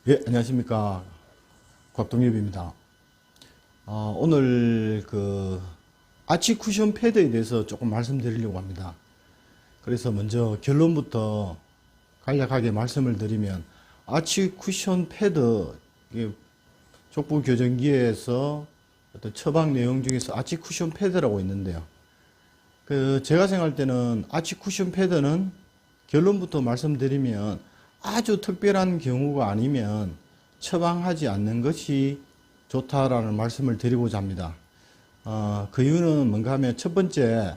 예, 안녕하십니까. 곽동엽입니다. 오늘 아치 쿠션 패드에 대해서 조금 말씀드리려고 합니다. 그래서 먼저 결론부터 간략하게 말씀을 드리면, 아치 쿠션 패드, 이게 족부 교정기에서 어떤 처방 내용 중에서 아치 쿠션 패드라고 있는데요. 제가 생각할 때는 아치 쿠션 패드는 결론부터 말씀드리면 아주 특별한 경우가 아니면 처방하지 않는 것이 좋다라는 말씀을 드리고자 합니다. 그 이유는 뭔가 하면 첫 번째,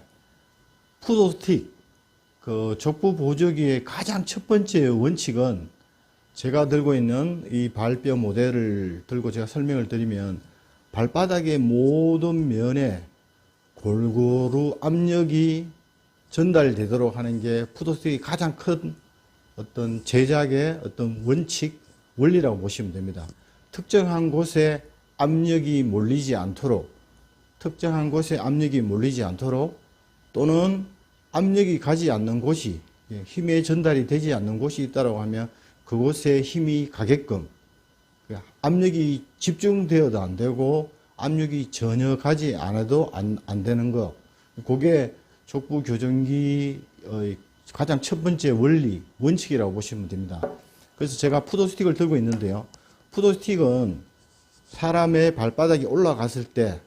푸드스틱, 족부 보조기의 가장 첫 번째 원칙은 제가 들고 있는 이 발뼈 모델을 들고 제가 설명을 드리면 발바닥의 모든 면에 골고루 압력이 전달되도록 하는 게 푸드스틱의 가장 큰 어떤 제작의 어떤 원칙, 원리라고 보시면 됩니다. 특정한 곳에 압력이 몰리지 않도록, 또는 압력이 가지 않는 곳이, 힘의 전달이 되지 않는 곳이 있다고 하면 그곳에 힘이 가게끔, 압력이 집중되어도 안 되고 압력이 전혀 가지 않아도 안 되는 거, 그게 족부 교정기의 가장 첫 번째 원리, 원칙이라고 보시면 됩니다. 그래서 제가 푸드스틱을 들고 있는데요. 푸드스틱은 사람의 발바닥이 올라갔을 때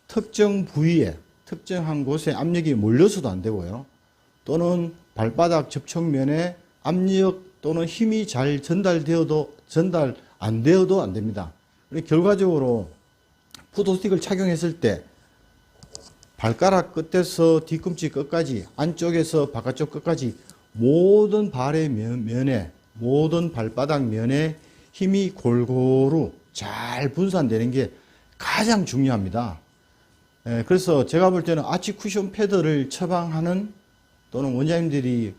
특정 부위에, 특정한 곳에 압력이 몰려서도 안 되고요. 또는 발바닥 접촉면에 압력 또는 힘이 잘 전달 안 되어도 안 됩니다. 결과적으로 푸드스틱을 착용했을 때 발가락 끝에서 뒤꿈치 끝까지, 안쪽에서 바깥쪽 끝까지 모든 발의 면에, 모든 발바닥 면에 힘이 골고루 잘 분산되는 게 가장 중요합니다. 그래서 제가 볼 때는 아치 쿠션 패드를 처방하는 또는 원장님들이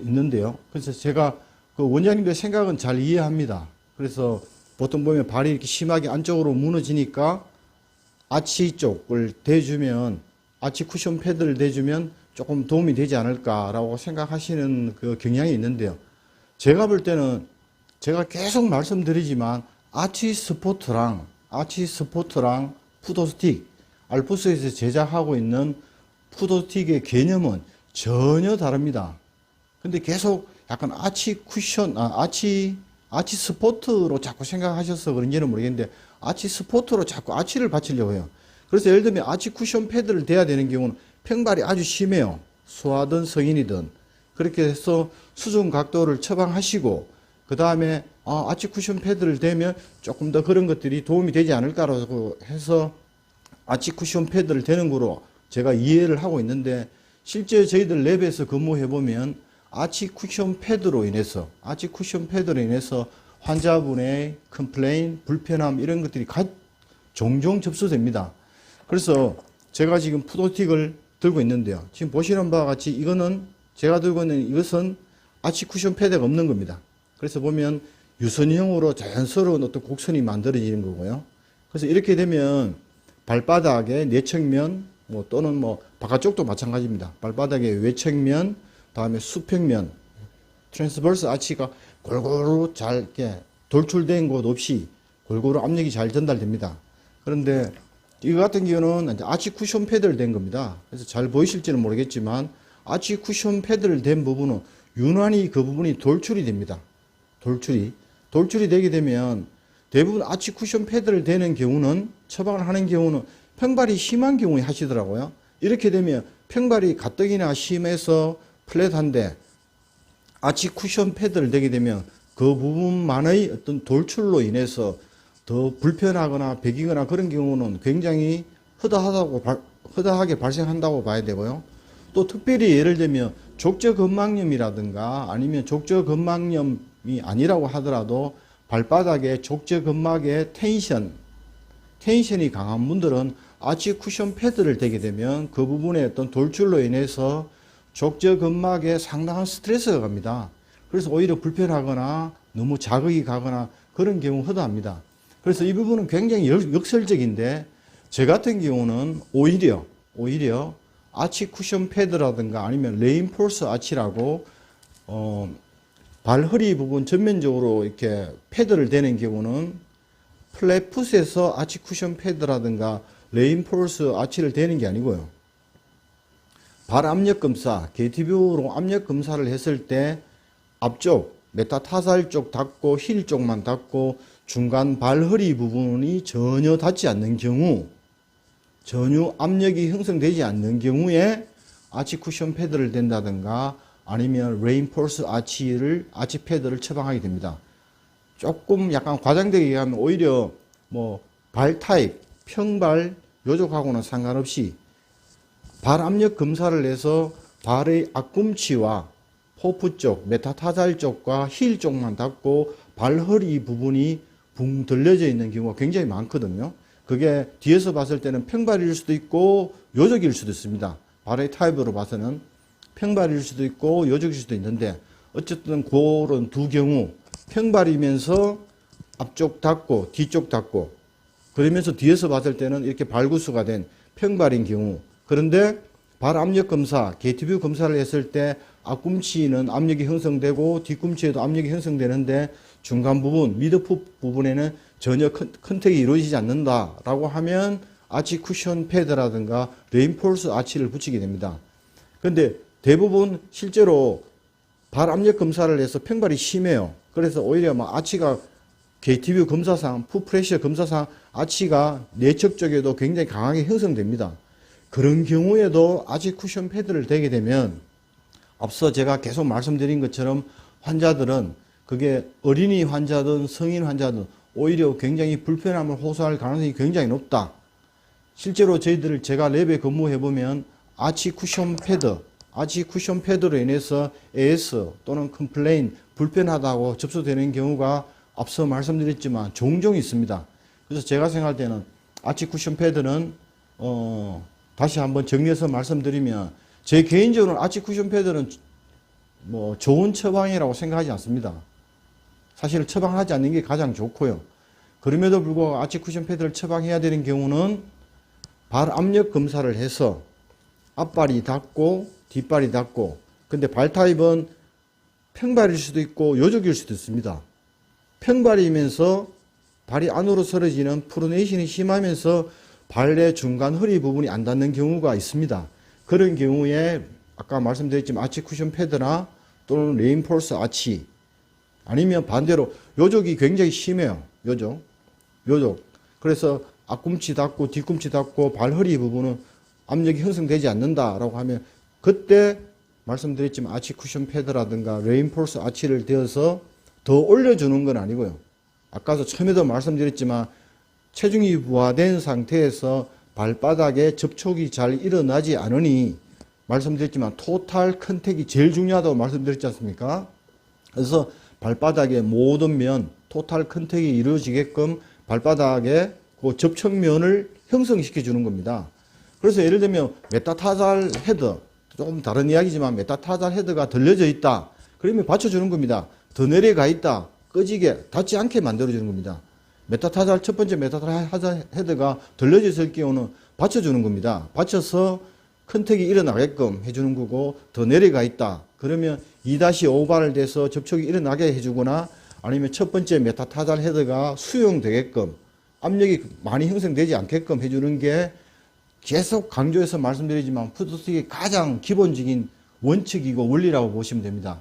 있는데요. 그래서 제가 그 원장님들 생각은 잘 이해합니다. 그래서 보통 보면 발이 이렇게 심하게 안쪽으로 무너지니까 아치 쪽을 대주면, 아치 쿠션 패드를 대주면 조금 도움이 되지 않을까라고 생각하시는 그 경향이 있는데요. 제가 볼 때는 제가 계속 말씀드리지만 아치 스포트랑 푸드스틱, 알프스에서 제작하고 있는 푸드스틱의 개념은 전혀 다릅니다. 근데 계속 약간 아치 스포트로 자꾸 생각하셔서 그런지는 모르겠는데 아치 스포트로 자꾸 아치를 받치려고 해요. 그래서 예를 들면 아치 쿠션 패드를 대야 되는 경우는 평발이 아주 심해요. 소아든 성인이든. 그렇게 해서 수중 각도를 처방하시고 그 다음에 아치 쿠션 패드를 대면 조금 더 그런 것들이 도움이 되지 않을까라고 해서 아치 쿠션 패드를 대는 거로 제가 이해를 하고 있는데, 실제 저희들 랩에서 근무해보면 아치 쿠션 패드로 인해서 환자분의 컴플레인, 불편함 이런 것들이 종종 접수됩니다. 그래서 제가 지금 푸드스틱을 들고 있는데요. 지금 보시는 바와 같이 이거는 제가 들고 있는 이것은 아치 쿠션 패드가 없는 겁니다. 그래서 보면 유선형으로 자연스러운 어떤 곡선이 만들어지는 거고요. 그래서 이렇게 되면 발바닥의 내측면 또는 바깥쪽도 마찬가지입니다. 발바닥의 외측면, 다음에 수평면, 트랜스버스 아치가 골고루 잘 이렇게 돌출된 곳 없이 골고루 압력이 잘 전달됩니다. 그런데 이거 같은 경우는 아치 쿠션 패드를 댄 겁니다. 그래서 잘 보이실지는 모르겠지만 아치 쿠션 패드를 댄 부분은 유난히 그 부분이 돌출이 됩니다. 돌출이 되게 되면 대부분 아치 쿠션 패드를 대는 경우는, 처방을 하는 경우는 평발이 심한 경우에 하시더라고요. 이렇게 되면 평발이 가뜩이나 심해서 플랫한데 아치 쿠션 패드를 대게 되면 그 부분만의 어떤 돌출로 인해서 더 불편하거나 배기거나 그런 경우는 굉장히 허다하게 발생한다고 봐야 되고요. 또 특별히 예를 들면 족저근막염이라든가 아니면 족저근막염이 아니라고 하더라도 발바닥에 족저근막의 텐션이 강한 분들은 아치 쿠션 패드를 대게 되면 그 부분의 어떤 돌출로 인해서 족저근막에 상당한 스트레스가 갑니다. 그래서 오히려 불편하거나 너무 자극이 가거나 그런 경우 허다합니다. 그래서 이 부분은 굉장히 역설적인데, 저 같은 경우는 오히려 아치 쿠션 패드라든가 아니면 레인포스 아치라고 발 허리 부분 전면적으로 이렇게 패드를 대는 경우는 플랫풋에서 아치 쿠션 패드라든가 레인포스 아치를 대는 게 아니고요. 발 압력 검사, 게이트뷰로 압력 검사를 했을 때 앞쪽 메타타살 쪽 닿고 힐 쪽만 닿고 중간 발 허리 부분이 전혀 닿지 않는 경우, 전혀 압력이 형성되지 않는 경우에 아치 쿠션 패드를 댄다든가 아니면 레인포스 아치 패드를 처방하게 됩니다. 조금 약간 과장되게 얘기하면 오히려 뭐 발 타입, 평발, 요족하고는 상관없이 발 압력 검사를 해서 발의 앞꿈치와 포프 쪽, 메타타살 쪽과 힐 쪽만 닿고 발 허리 부분이 붕 들려져 있는 경우가 굉장히 많거든요. 그게 뒤에서 봤을 때는 평발일 수도 있고 요족일 수도 있습니다. 발의 타입으로 봐서는 평발일 수도 있고 요족일 수도 있는데 어쨌든 그런 두 경우 평발이면서 앞쪽 닿고 뒤쪽 닿고 그러면서 뒤에서 봤을 때는 이렇게 발구수가 된 평발인 경우, 그런데 발 압력 검사, 게이트뷰 검사를 했을 때 앞꿈치는 압력이 형성되고 뒤꿈치에도 압력이 형성되는데 중간 부분, 미드풋 부분에는 전혀 컨택이 이루어지지 않는다라고 하면 아치 쿠션 패드라든가 레인포스 아치를 붙이게 됩니다. 그런데 대부분 실제로 발 압력 검사를 해서 평발이 심해요. 그래서 오히려 막 아치가 게이트뷰 검사상, 풋프레셔 검사상 아치가 내측 쪽에도 굉장히 강하게 형성됩니다. 그런 경우에도 아치 쿠션 패드를 대게 되면 앞서 제가 계속 말씀드린 것처럼 환자들은 그게 어린이 환자든 성인 환자든 오히려 굉장히 불편함을 호소할 가능성이 굉장히 높다. 실제로 저희들 제가 랩에 근무해보면 아치 쿠션 패드로 인해서 AS 또는 컴플레인 불편하다고 접수되는 경우가 앞서 말씀드렸지만 종종 있습니다. 그래서 제가 생각할 때는 아치 쿠션 패드는 다시 한번 정리해서 말씀드리면 제 개인적으로는 아치 쿠션 패드는 뭐 좋은 처방이라고 생각하지 않습니다. 사실 처방하지 않는 게 가장 좋고요. 그럼에도 불구하고 아치 쿠션 패드를 처방해야 되는 경우는 발 압력 검사를 해서 앞발이 닿고 뒷발이 닿고, 근데 발 타입은 평발일 수도 있고 요족일 수도 있습니다. 평발이면서 발이 안으로 설어지는 프로네이션이 심하면서 발의 중간 허리 부분이 안 닿는 경우가 있습니다. 그런 경우에 아까 말씀드렸지만 아치 쿠션 패드나 또는 레인포스 아치, 아니면 반대로 요족이 굉장히 심해요. 요족. 그래서 앞꿈치 닿고 뒤꿈치 닿고 발 허리 부분은 압력이 형성되지 않는다라고 하면 그때 말씀드렸지만 아치 쿠션 패드라든가 레인포스 아치를 대어서 더 올려주는 건 아니고요. 아까도 처음에도 말씀드렸지만 체중이 부하된 상태에서 발바닥에 접촉이 잘 일어나지 않으니 말씀드렸지만 토탈 컨택이 제일 중요하다고 말씀드렸지 않습니까? 그래서 발바닥의 모든 면 토탈 컨택이 이루어지게끔 발바닥에 그 접촉면을 형성시켜 주는 겁니다. 그래서 예를 들면 메타타살 헤드, 조금 다른 이야기지만 메타타살 헤드가 들려져 있다. 그러면 받쳐주는 겁니다. 더 내려가 있다. 꺼지게, 닿지 않게 만들어주는 겁니다. 첫 번째 메타타살 헤드가 들려져 있을 경우는 받쳐주는 겁니다. 받쳐서 컨택이 일어나게끔 해주는 거고, 더 내려가 있다. 그러면 2-5발을 대서 접촉이 일어나게 해주거나 아니면 첫 번째 메타타살 헤드가 수용되게끔 압력이 많이 형성되지 않게끔 해주는 게 계속 강조해서 말씀드리지만 푸드스틱의 가장 기본적인 원칙이고 원리라고 보시면 됩니다.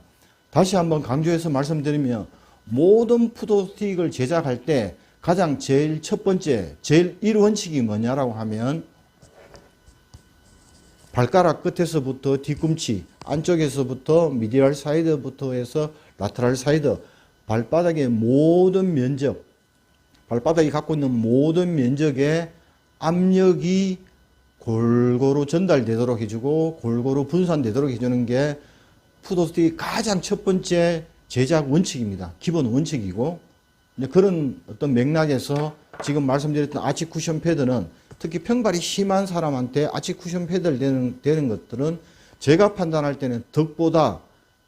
다시 한번 강조해서 말씀드리면 모든 푸드스틱을 제작할 때 가장 제일 첫 번째, 제일 1원칙이 뭐냐라고 하면 발가락 끝에서부터 뒤꿈치, 안쪽에서부터 미디얼 사이드부터 해서 라테랄 사이드, 발바닥의 모든 면적, 발바닥이 갖고 있는 모든 면적에 압력이 골고루 전달되도록 해주고 골고루 분산되도록 해주는 게 푸드스틱의 가장 첫 번째 제작 원칙입니다. 기본 원칙이고, 그런 어떤 맥락에서 지금 말씀드렸던 아치 쿠션 패드는 특히 평발이 심한 사람한테 아치 쿠션 패드를 대는 것들은 제가 판단할 때는 덕보다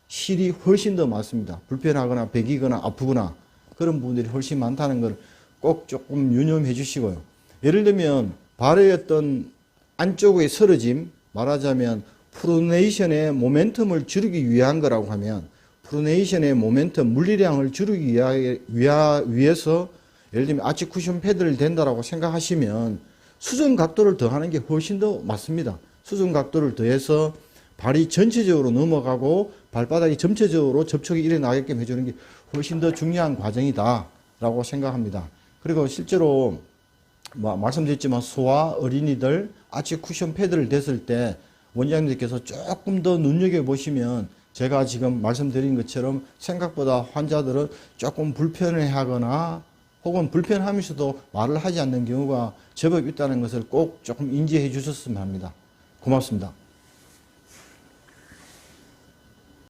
실이 훨씬 더 많습니다. 불편하거나 배기거나 아프거나 그런 부분들이 훨씬 많다는 걸 꼭 조금 유념해 주시고요. 예를 들면 발의 어떤 안쪽의 설어짐, 말하자면 프로네이션의 모멘텀을 줄이기 위한 거라고 하면 프로네이션의 모멘텀, 물리량을 줄이기 위해서 예를 들면 아치 쿠션 패드를 댄다라고 생각하시면 수정 각도를 더하는 게 훨씬 더 맞습니다. 수정 각도를 더해서 발이 전체적으로 넘어가고 발바닥이 전체적으로 접촉이 일어나게끔 해주는 게 훨씬 더 중요한 과정이다라고 생각합니다. 그리고 실제로 말씀드렸지만 소아 어린이들 아치 쿠션 패드를 댔을 때 원장님들께서 조금 더 눈여겨보시면 제가 지금 말씀드린 것처럼 생각보다 환자들은 조금 불편해하거나 혹은 불편하면서도 말을 하지 않는 경우가 제법 있다는 것을 꼭 조금 인지해 주셨으면 합니다. 고맙습니다.